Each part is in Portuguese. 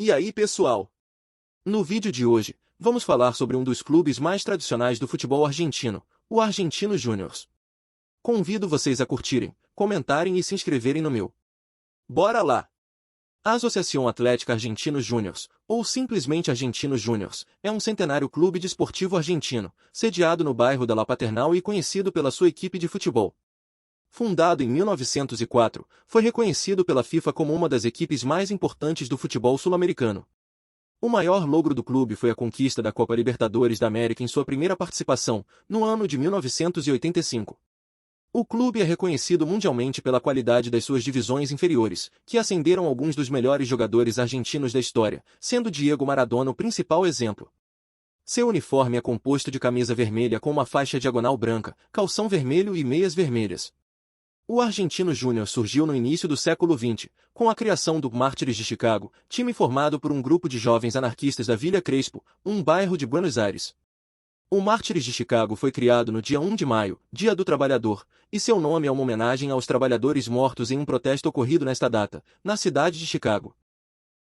E aí, pessoal? No vídeo de hoje, vamos falar sobre um dos clubes mais tradicionais do futebol argentino, o Argentinos Júniors. Convido vocês a curtirem, comentarem e se inscreverem no meu. Bora lá! A Associação Atlética Argentinos Júniors, ou simplesmente Argentinos Júniors, é um centenário clube desportivo argentino, sediado no bairro da La Paternal e conhecido pela sua equipe de futebol. Fundado em 1904, foi reconhecido pela FIFA como uma das equipes mais importantes do futebol sul-americano. O maior logro do clube foi a conquista da Copa Libertadores da América em sua primeira participação, no ano de 1985. O clube é reconhecido mundialmente pela qualidade das suas divisões inferiores, que ascenderam alguns dos melhores jogadores argentinos da história, sendo Diego Maradona o principal exemplo. Seu uniforme é composto de camisa vermelha com uma faixa diagonal branca, calção vermelho e meias vermelhas. O Argentinos Júnior surgiu no início do século XX, com a criação do Mártires de Chicago, time formado por um grupo de jovens anarquistas da Vila Crespo, um bairro de Buenos Aires. O Mártires de Chicago foi criado no dia 1 de maio, Dia do Trabalhador, e seu nome é uma homenagem aos trabalhadores mortos em um protesto ocorrido nesta data, na cidade de Chicago.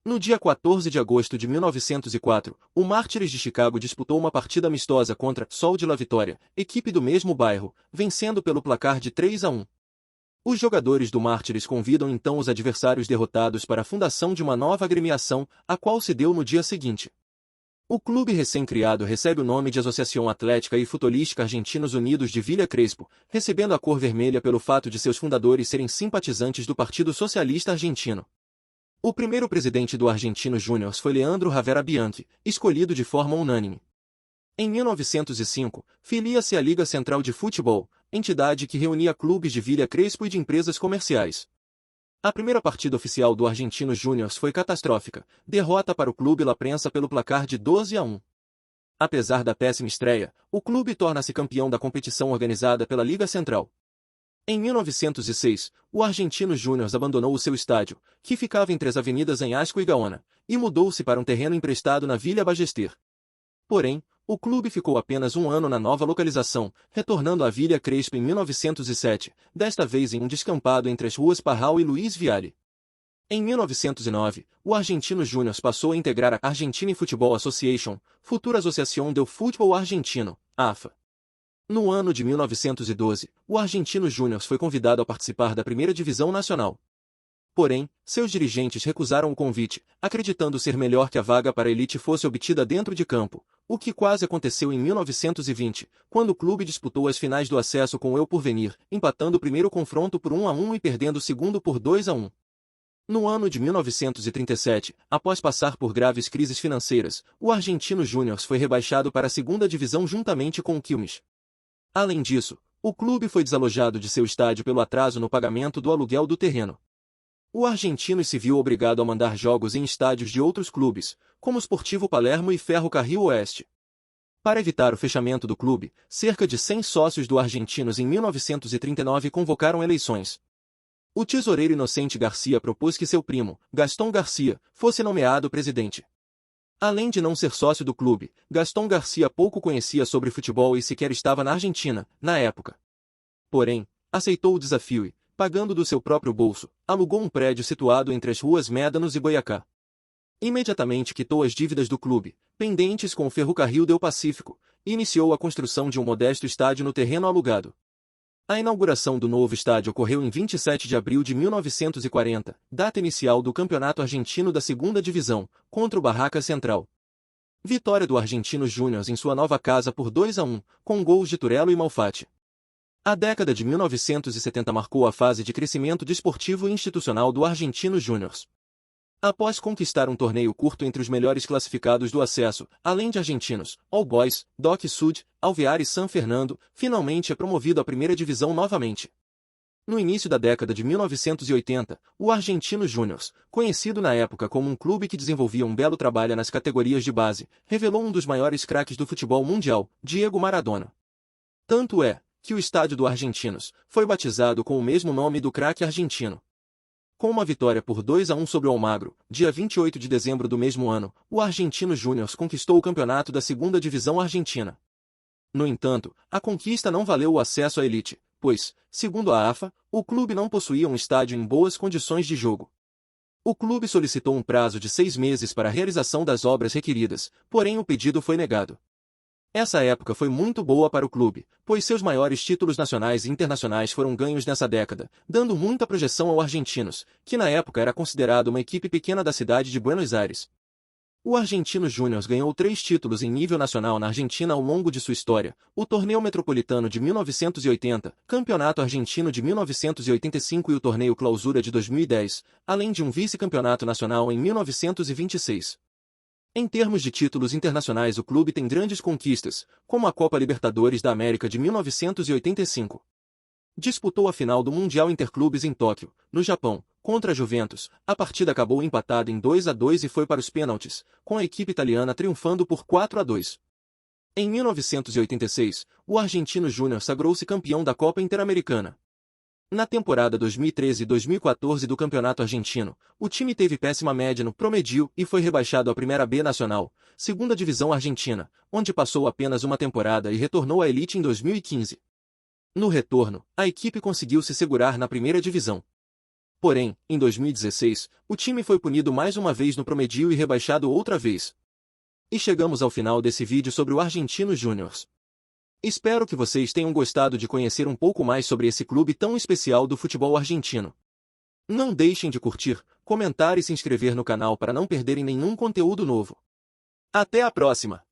No dia 14 de agosto de 1904, o Mártires de Chicago disputou uma partida amistosa contra Sol de La Vitória, equipe do mesmo bairro, vencendo pelo placar de 3-1. Os jogadores do Mártires convidam então os adversários derrotados para a fundação de uma nova agremiação, a qual se deu no dia seguinte. O clube recém-criado recebe o nome de Associação Atlética e Futebolística Argentinos Unidos de Vila Crespo, recebendo a cor vermelha pelo fato de seus fundadores serem simpatizantes do Partido Socialista Argentino. O primeiro presidente do Argentinos Júniors foi Leandro Ravera Bianchi, escolhido de forma unânime. Em 1905, filia-se à Liga Central de Futebol, entidade que reunia clubes de Vila Crespo e de empresas comerciais. A primeira partida oficial do Argentinos Júniors foi catastrófica, derrota para o Clube La Prensa pelo placar de 12-1. Apesar da péssima estreia, o clube torna-se campeão da competição organizada pela Liga Central. Em 1906, o Argentinos Júniors abandonou o seu estádio, que ficava entre as avenidas Anhasco e Gaona, e mudou-se para um terreno emprestado na Vila Ballester. Porém, o clube ficou apenas um ano na nova localização, retornando à Vila Crespo em 1907, desta vez em um descampado entre as ruas Parral e Luiz Viale. Em 1909, o Argentinos Júniors passou a integrar a Argentine Football Association, futura Associação del Futebol Argentino, AFA. No ano de 1912, o Argentinos Júniors foi convidado a participar da primeira divisão nacional. Porém, seus dirigentes recusaram o convite, acreditando ser melhor que a vaga para a elite fosse obtida dentro de campo, o que quase aconteceu em 1920, quando o clube disputou as finais do acesso com o El Porvenir, empatando o primeiro confronto por 1-1 e perdendo o segundo por 2-1. No ano de 1937, após passar por graves crises financeiras, o Argentinos Júniors foi rebaixado para a segunda divisão juntamente com o Quilmes. Além disso, o clube foi desalojado de seu estádio pelo atraso no pagamento do aluguel do terreno. O Argentinos se viu obrigado a mandar jogos em estádios de outros clubes, como o Sportivo Palermo e Ferro Carril Oeste. Para evitar o fechamento do clube, cerca de 100 sócios do Argentinos em 1939 convocaram eleições. O tesoureiro Inocente Garcia propôs que seu primo, Gastão Garcia, fosse nomeado presidente. Além de não ser sócio do clube, Gastão Garcia pouco conhecia sobre futebol e sequer estava na Argentina, na época. Porém, aceitou o desafio e, pagando do seu próprio bolso, alugou um prédio situado entre as ruas Médanos e Boiacá. Imediatamente quitou as dívidas do clube, pendentes com o Ferrocarril del Pacífico, e iniciou a construção de um modesto estádio no terreno alugado. A inauguração do novo estádio ocorreu em 27 de abril de 1940, data inicial do Campeonato Argentino da Segunda Divisão, contra o Barracas Central. Vitória do Argentinos Júniors em sua nova casa por 2-1, com gols de Turello e Malfatti. A década de 1970 marcou a fase de crescimento desportivo e institucional do Argentinos Júniors. Após conquistar um torneio curto entre os melhores classificados do acesso, além de argentinos, All Boys, Doc Sud, Alvear e San Fernando, finalmente é promovido à primeira divisão novamente. No início da década de 1980, o Argentinos Júniors, conhecido na época como um clube que desenvolvia um belo trabalho nas categorias de base, revelou um dos maiores craques do futebol mundial, Diego Maradona. Tanto é, que o estádio do Argentinos foi batizado com o mesmo nome do craque argentino. Com uma vitória por 2-1 sobre o Almagro, dia 28 de dezembro do mesmo ano, o Argentinos Júniors conquistou o campeonato da segunda divisão argentina. No entanto, a conquista não valeu o acesso à elite, pois, segundo a AFA, o clube não possuía um estádio em boas condições de jogo. O clube solicitou um prazo de 6 meses para a realização das obras requeridas, porém o pedido foi negado. Essa época foi muito boa para o clube, pois seus maiores títulos nacionais e internacionais foram ganhos nessa década, dando muita projeção ao Argentinos, que na época era considerado uma equipe pequena da cidade de Buenos Aires. O Argentinos Júnior ganhou 3 títulos em nível nacional na Argentina ao longo de sua história: o Torneio Metropolitano de 1980, Campeonato Argentino de 1985 e o Torneio Clausura de 2010, além de um vice-campeonato nacional em 1926. Em termos de títulos internacionais, o clube tem grandes conquistas, como a Copa Libertadores da América de 1985. Disputou a final do Mundial Interclubes em Tóquio, no Japão, contra a Juventus. A partida acabou empatada em 2-2 e foi para os pênaltis, com a equipe italiana triunfando por 4-2. Em 1986, o Argentinos Júnior sagrou-se campeão da Copa Interamericana. Na temporada 2013 e 2014 do Campeonato Argentino, o time teve péssima média no Promedio e foi rebaixado à Primeira B Nacional, segunda divisão argentina, onde passou apenas uma temporada e retornou à elite em 2015. No retorno, a equipe conseguiu se segurar na primeira divisão. Porém, em 2016, o time foi punido mais uma vez no Promedio e rebaixado outra vez. E chegamos ao final desse vídeo sobre o Argentinos Júnior. Espero que vocês tenham gostado de conhecer um pouco mais sobre esse clube tão especial do futebol argentino. Não deixem de curtir, comentar e se inscrever no canal para não perderem nenhum conteúdo novo. Até a próxima!